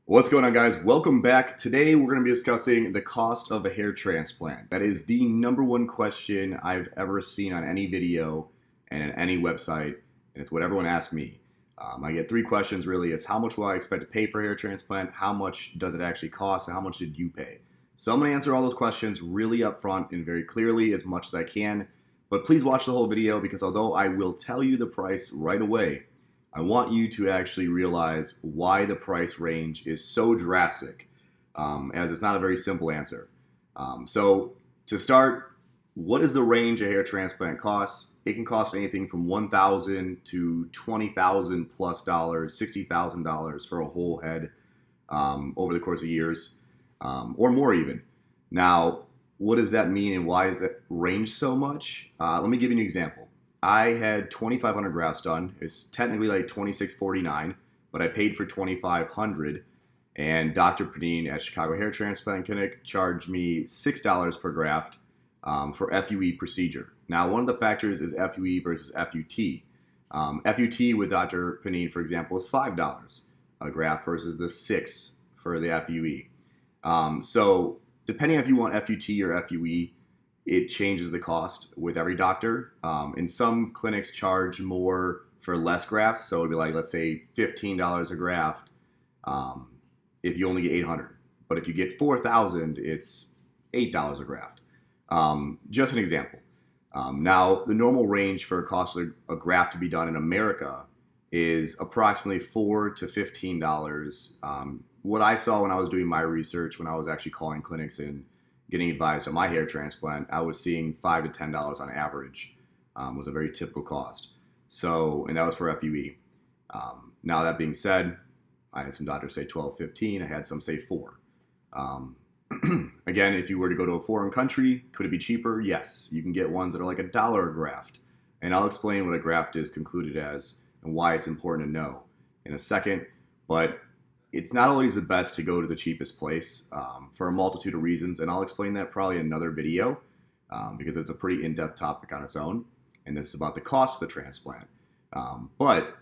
What's going on, guys? Welcome back. Today we're going to be discussing the cost of a hair transplant. That is the number one question I've ever seen on any video and any website, and it's what everyone asks me. I get three questions really. It's how much will I expect to pay for a hair transplant, how much does it actually cost, and how much did you pay? So I'm going to answer all those questions really upfront and very clearly as much as I can, but please watch the whole video because although I will tell you the price right away, I want you to actually realize why the price range is so drastic, as it's not a very simple answer. So to start, what is the range a hair transplant costs? It can cost anything from $1,000 to $20,000 plus dollars, $60,000 for a whole head over the course of years, or more even. Now, what does that mean and why is that range so much? Let me give you an example. I had 2,500 grafts done. It's technically like 2,649, but I paid for 2,500. And Dr. Panine at Chicago Hair Transplant Clinic charged me $6 per graft for FUE procedure. Now, one of the factors is FUE versus FUT. FUT with Dr. Panine, for example, is $5 a graft versus the $6 for the FUE. So depending if you want FUT or FUE, it changes the cost with every doctor. And some clinics charge more for less grafts. So it'd be like, let's say $15 a graft if you only get 800. But if you get 4,000, it's $8 a graft. Just an example. Now, the normal range for a cost of a graft to be done in America is approximately $4 to $15. What I saw when I was doing my research, when I was actually calling clinics and getting advice on my hair transplant, I was seeing $5 to $10 on average was a very typical cost. So, and that was for FUE. Now that being said, I had some doctors say 12, 15. I had some say 4. Again, if you were to go to a foreign country, could it be cheaper? Yes. You can get ones that are like $1 a graft. And I'll explain what a graft is concluded as and why it's important to know in a second. But it's not always the best to go to the cheapest place for a multitude of reasons, and I'll explain that probably in another video because it's a pretty in-depth topic on its own, and this is about the cost of the transplant. But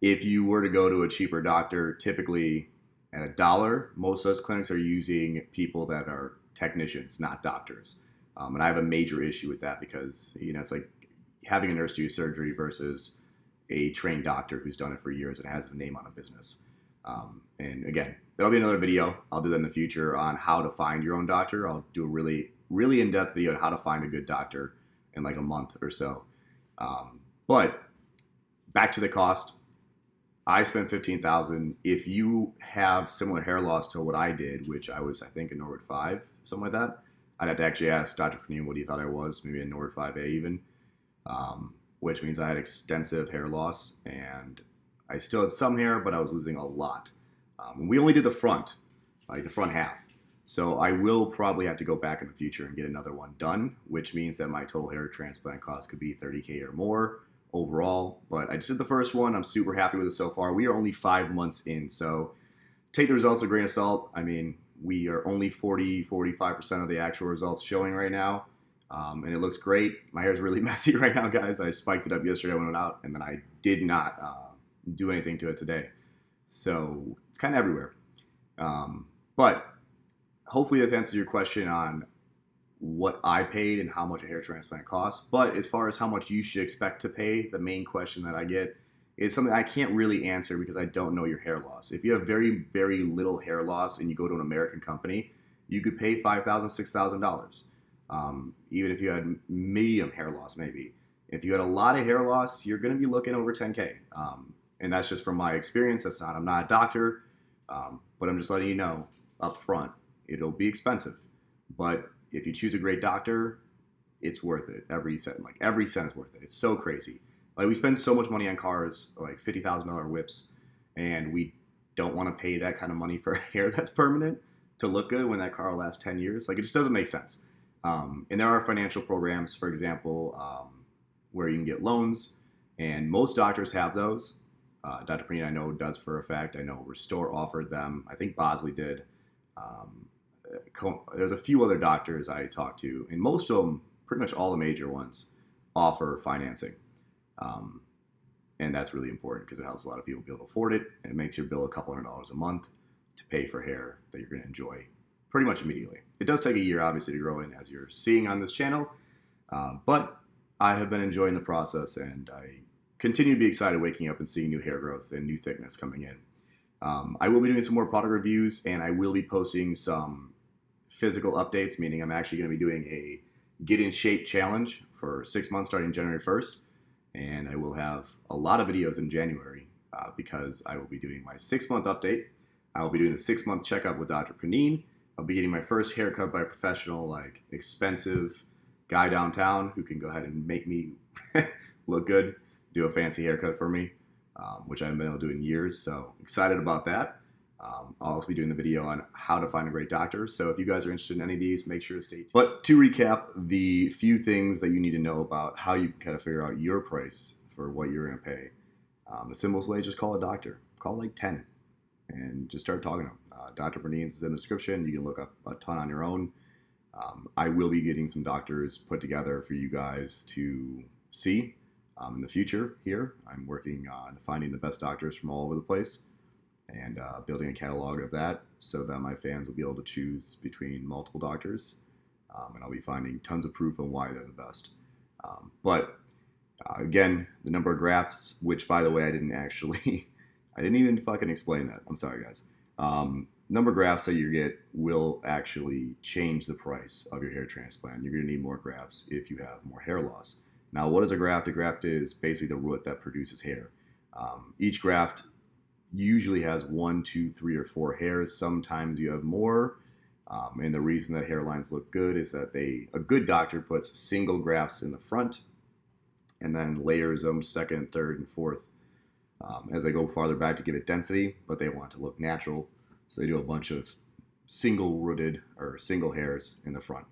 if you were to go to a cheaper doctor, typically at $1, most of those clinics are using people that are technicians, not doctors. And I have a major issue with that because, it's like having a nurse do surgery versus a trained doctor who's done it for years and has his name on a business. And again, that'll be another video. I'll do that in the future on how to find your own doctor. I'll do a really, really in-depth video on how to find a good doctor in like a month or so. But back to the cost. I spent $15,000. If you have similar hair loss to what I did, which I was, I think, a Norwood 5, something like that, I'd have to actually ask Dr. Panine what he thought I was, maybe a Norwood 5A even, which means I had extensive hair loss and I still had some hair, but I was losing a lot. We only did the front, like the front half. So I will probably have to go back in the future and get another one done, which means that my total hair transplant cost could be $30K or more overall. But I just did the first one. I'm super happy with it so far. We are only 5 months in, so take the results with a grain of salt. I mean, we are only 45% of the actual results showing right now. And it looks great. My hair is really messy right now, guys. I spiked it up yesterday when I went out, and then I did not do anything to it today. So it's kind of everywhere. But hopefully this answers your question on what I paid and how much a hair transplant costs. But as far as how much you should expect to pay, the main question that I get is something I can't really answer because I don't know your hair loss. If you have very, very little hair loss and you go to an American company, you could pay $5,000, $6,000. Even if you had medium hair loss, maybe. If you had a lot of hair loss, you're going to be looking over 10K. And that's just from my experience. I'm not a doctor, but I'm just letting you know up front, it'll be expensive. But if you choose a great doctor, it's worth it. Every cent is worth it. It's so crazy. Like we spend so much money on cars, like $50,000 whips, and we don't want to pay that kind of money for hair that's permanent to look good when that car will last 10 years. Like it just doesn't make sense. And there are financial programs, for example, where you can get loans, and most doctors have those. Dr. Panine, I know, does for a fact. I know Restore offered them. I think Bosley did. There's a few other doctors I talked to, and most of them, pretty much all the major ones, offer financing. And that's really important because it helps a lot of people be able to afford it, and it makes your bill a couple $100 a month to pay for hair that you're going to enjoy pretty much immediately. It does take a year, obviously, to grow in, as you're seeing on this channel, but I have been enjoying the process, and I continue to be excited waking up and seeing new hair growth and new thickness coming in. I will be doing some more product reviews, and I will be posting some physical updates, meaning I'm actually going to be doing a Get in Shape challenge for 6 months starting January 1st, and I will have a lot of videos in January because I will be doing my 6-month update. I will be doing the 6-month checkup with Dr. Panine. I'll be getting my first haircut by a professional, like expensive guy downtown who can go ahead and make me look good, do a fancy haircut for me, which I haven't been able to do in years, so excited about that. I'll also be doing the video on how to find a great doctor, so if you guys are interested in any of these, make sure to stay tuned. But to recap, the few things that you need to know about how you can kind of figure out your price for what you're going to pay. The simplest way is just call a doctor. Call like 10 and just start talking to them. Dr. Panine's is in the description. You can look up a ton on your own. I will be getting some doctors put together for you guys to see in the future here. I'm working on finding the best doctors from all over the place and building a catalog of that so that my fans will be able to choose between multiple doctors. And I'll be finding tons of proof on why they're the best. Again, the number of grafts, which by the way, I didn't even fucking explain that. I'm sorry, guys. Number of grafts that you get will actually change the price of your hair transplant. You're going to need more grafts if you have more hair loss. Now, what is a graft? A graft is basically the root that produces hair. Each graft usually has 1, 2, 3, or 4 hairs. Sometimes you have more. And the reason that hairlines look good is that a good doctor puts single grafts in the front and then layers them second, third, and fourth as they go farther back to give it density, but they want it to look natural. So they do a bunch of single rooted or single hairs in the front.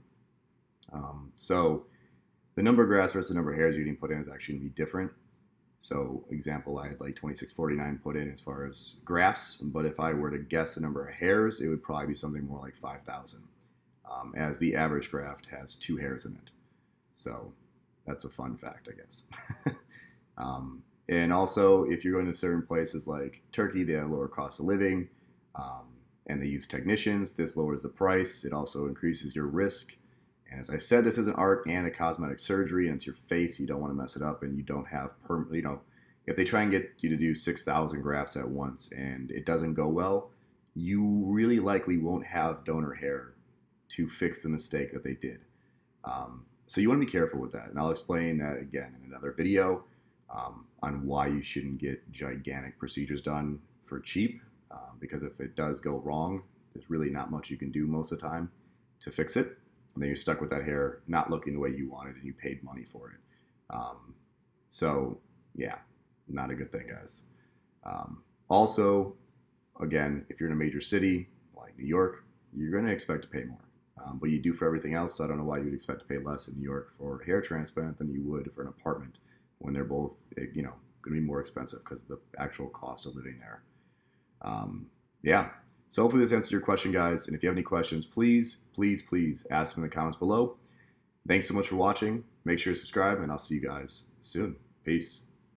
So the number of grafts versus the number of hairs you're getting put in is actually going to be different. So example, I had like 2649 put in as far as grafts, but if I were to guess the number of hairs, it would probably be something more like 5,000, as the average graft has 2 hairs in it. So that's a fun fact, I guess. And also, if you're going to certain places like Turkey, they have lower cost of living, and they use technicians. This lowers the price. It also increases your risk. And as I said, this is an art and a cosmetic surgery, and it's your face. You don't want to mess it up, and you don't have if they try and get you to do 6,000 grafts at once and it doesn't go well, you really likely won't have donor hair to fix the mistake that they did. So you want to be careful with that, and I'll explain that again in another video on why you shouldn't get gigantic procedures done for cheap, because if it does go wrong, there's really not much you can do most of the time to fix it, and then you're stuck with that hair not looking the way you wanted and you paid money for it. So yeah, not a good thing, guys. Also, again, if you're in a major city like New York, you're going to expect to pay more. But you do for everything else. So I don't know why you would expect to pay less in New York for hair transplant than you would for an apartment when they're both, going to be more expensive because of the actual cost of living there. Yeah. So hopefully this answers your question, guys. And if you have any questions, please, please, please ask them in the comments below. Thanks so much for watching. Make sure to subscribe, and I'll see you guys soon. Peace.